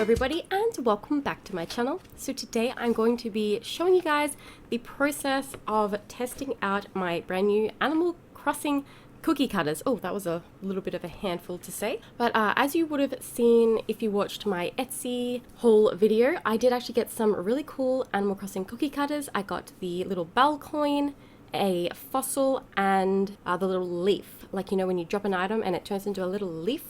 everybody and welcome back to my channel. So today I'm going to be showing you guys the process of testing out my brand new Animal Crossing cookie cutters. Oh, that was a little bit of a handful to say. But as you would have seen if you watched my Etsy haul video, I did actually get some really cool Animal Crossing cookie cutters. I got the little bell coin, a fossil, and the little leaf. Like, you know, when you drop an item and it turns into a little leaf?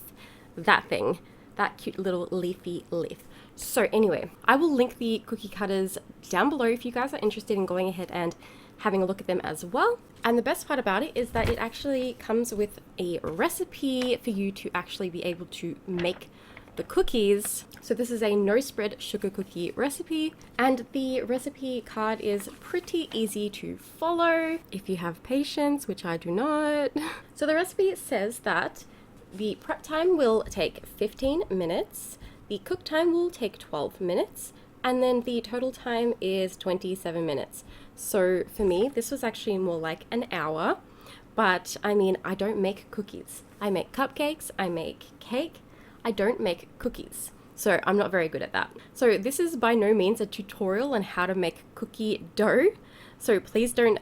That thing. That cute little leafy leaf. So anyway, I will link the cookie cutters down below if you guys are interested in going ahead and having a look at them as well. And the best part about it is that it actually comes with a recipe for you to actually be able to make the cookies. So this is a no spread sugar cookie recipe, and the recipe card is pretty easy to follow if you have patience, which I do not. So the recipe says that the prep time will take 15 minutes, the cook time will take 12 minutes, and then the total time is 27 minutes. So for me, this was actually more like an hour, but I mean, I don't make cookies. I make cupcakes, I make cake, I don't make cookies. So I'm not very good at that. So this is by no means a tutorial on how to make cookie dough. So please don't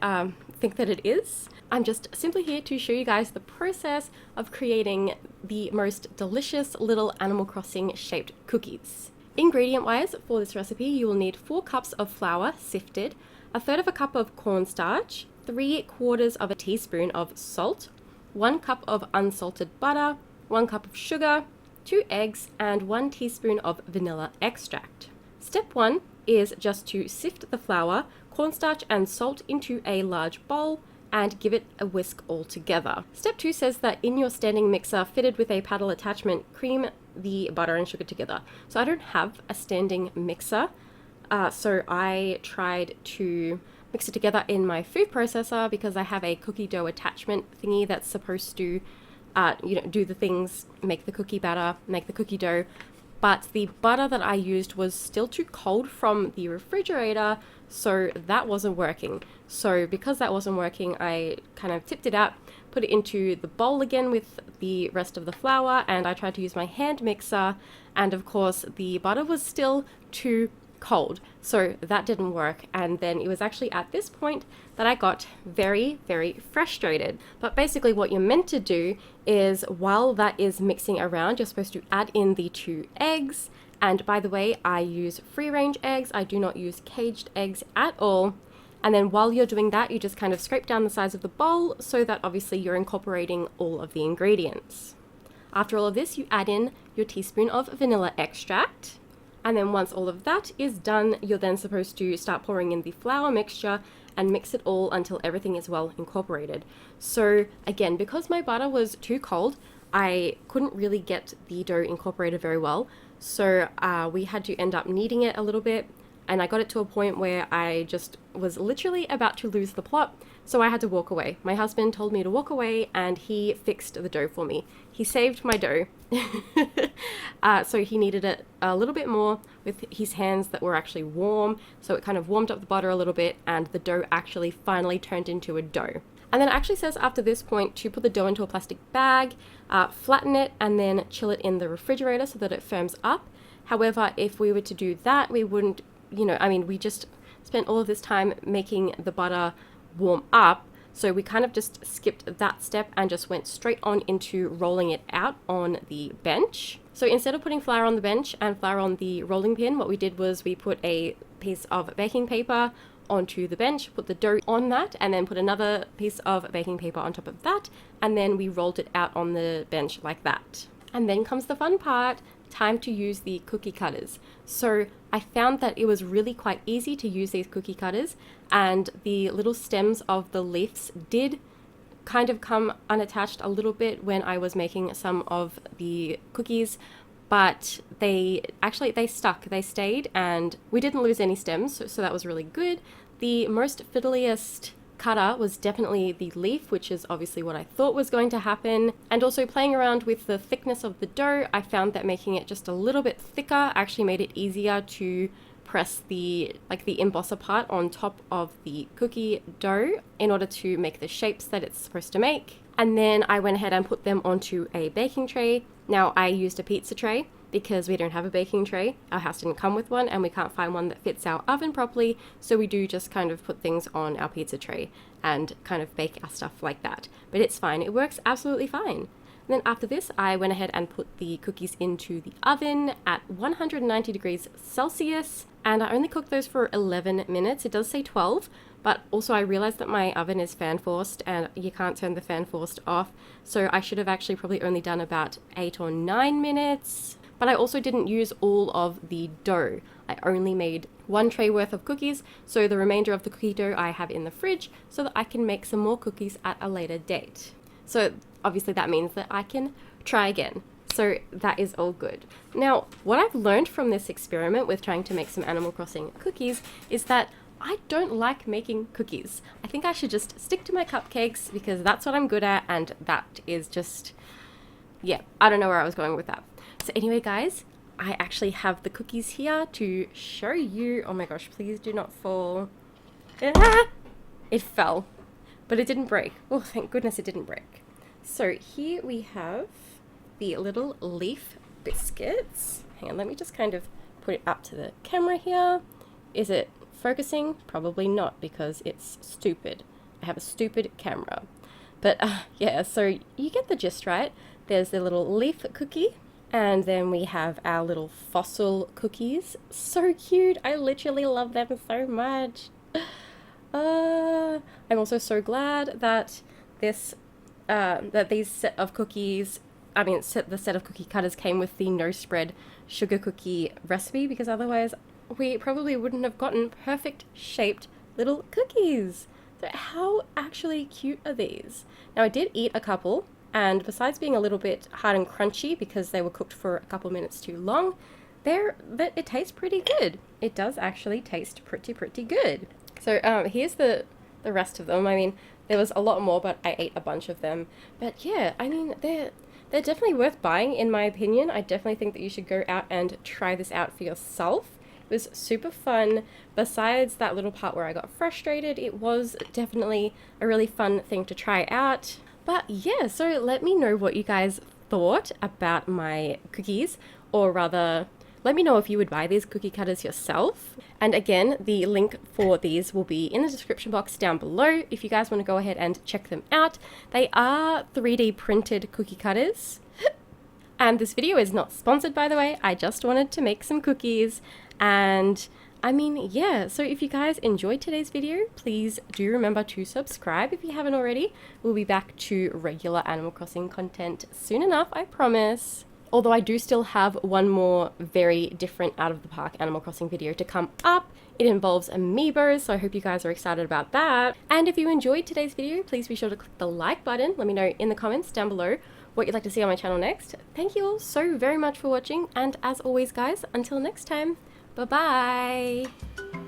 think that it is. I'm just simply here to show you guys the process of creating the most delicious little Animal Crossing shaped cookies. Ingredient wise for this recipe, you will need 4 cups of flour sifted, 1/3 of a cup of cornstarch, 3/4 of a teaspoon of salt, 1 cup of unsalted butter, 1 cup of sugar, 2 eggs, and 1 teaspoon of vanilla extract. Step 1 is just to sift the flour, cornstarch, and salt into a large bowl and give it a whisk all together. Step 2 says that in your standing mixer fitted with a paddle attachment, cream the butter and sugar together. So I don't have a standing mixer, so I tried to mix it together in my food processor because I have a cookie dough attachment thingy that's supposed to do the things, make the cookie batter, make the cookie dough. But the butter that I used was still too cold from the refrigerator, so that wasn't working. So because that wasn't working, I kind of tipped it out, put it into the bowl again with the rest of the flour, and I tried to use my hand mixer, and of course the butter was still too cold, so that didn't work. And then it was actually at this point that I got very, very frustrated. But basically what you're meant to do is, while that is mixing around, you're supposed to add in the 2 eggs. And by the way, I use free range eggs. I do not use caged eggs at all. And then while you're doing that, you just kind of scrape down the sides of the bowl so that obviously you're incorporating all of the ingredients. After all of this, you add in your teaspoon of vanilla extract. And then once all of that is done, you're then supposed to start pouring in the flour mixture and mix it all until everything is well incorporated. So again, because my butter was too cold, I couldn't really get the dough incorporated very well. So we had to end up kneading it a little bit, and I got it to a point where I just was literally about to lose the plot. So I had to walk away. My husband told me to walk away, and he fixed the dough for me. He saved my dough. So he kneaded it a little bit more with his hands that were actually warm. So it kind of warmed up the butter a little bit, and the dough actually finally turned into a dough. And then it actually says after this point to put the dough into a plastic bag, flatten it, and then chill it in the refrigerator so that it firms up. However, if we were to do that, we wouldn't, we just spent all of this time making the butter warm up. So we kind of just skipped that step and just went straight on into rolling it out on the bench. So instead of putting flour on the bench and flour on the rolling pin, what we did was we put a piece of baking paper onto the bench, put the dough on that, and then put another piece of baking paper on top of that, and then we rolled it out on the bench like that. And then comes the fun part, time to use the cookie cutters. So I found that it was really quite easy to use these cookie cutters, and the little stems of the leaves did kind of come unattached a little bit when I was making some of the cookies, but they stuck, they stayed, and we didn't lose any stems, so that was really good. The most fiddliest cutter was definitely the leaf, which is obviously what I thought was going to happen. And also playing around with the thickness of the dough, I found that making it just a little bit thicker actually made it easier to press the embosser part on top of the cookie dough in order to make the shapes that it's supposed to make. And then I went ahead and put them onto a baking tray. Now I used a pizza tray, because we don't have a baking tray. Our house didn't come with one, and we can't find one that fits our oven properly, so we do just kind of put things on our pizza tray and kind of bake our stuff like that. But it's fine, it works absolutely fine. And then after this, I went ahead and put the cookies into the oven at 190 degrees Celsius, and I only cooked those for 11 minutes. It does say 12, but also I realized that my oven is fan forced and you can't turn the fan forced off, so I should have actually probably only done about 8 or 9 minutes. But I also didn't use all of the dough. I only made 1 tray worth of cookies, so the remainder of the cookie dough I have in the fridge so that I can make some more cookies at a later date. So obviously that means that I can try again. So that is all good. Now, what I've learned from this experiment with trying to make some Animal Crossing cookies is that I don't like making cookies. I think I should just stick to my cupcakes because that's what I'm good at, and that is just, yeah, I don't know where I was going with that. So anyway, guys, I actually have the cookies here to show you. Oh my gosh, please do not fall. Ah! It fell, but it didn't break. Oh, thank goodness it didn't break. So here we have the little leaf biscuits. Hang on, let me just kind of put it up to the camera here. Is it focusing? Probably not, because it's stupid. I have a stupid camera. But yeah, so you get the gist, right? There's the little leaf cookie, and then we have our little fossil cookies. So cute. I literally love them so much. I'm also so glad that these set of cookies, the set of cookie cutters came with the no spread sugar cookie recipe, because otherwise we probably wouldn't have gotten perfect shaped little cookies. So how actually cute are these? Now I did eat a couple, and besides being a little bit hard and crunchy because they were cooked for a couple minutes too long, it tastes pretty good. It does actually taste pretty good. So here's the rest of them. I mean, there was a lot more, but I ate a bunch of them. But yeah, I mean, they're definitely worth buying, in my opinion. I definitely think that you should go out and try this out for yourself. It was super fun. Besides that little part where I got frustrated, it was definitely a really fun thing to try out. But yeah, so let me know what you guys thought about my cookies, or rather, let me know if you would buy these cookie cutters yourself. And again, the link for these will be in the description box down below if you guys want to go ahead and check them out. They are 3D printed cookie cutters. And this video is not sponsored, by the way. I just wanted to make some cookies. And I mean, yeah, so if you guys enjoyed today's video, please do remember to subscribe if you haven't already. We'll be back to regular Animal Crossing content soon enough, I promise. Although I do still have one more very different out of the park Animal Crossing video to come up. It involves amiibos, so I hope you guys are excited about that. And if you enjoyed today's video, please be sure to click the like button. Let me know in the comments down below what you'd like to see on my channel next. Thank you all so very much for watching, and as always guys, until next time, bye bye!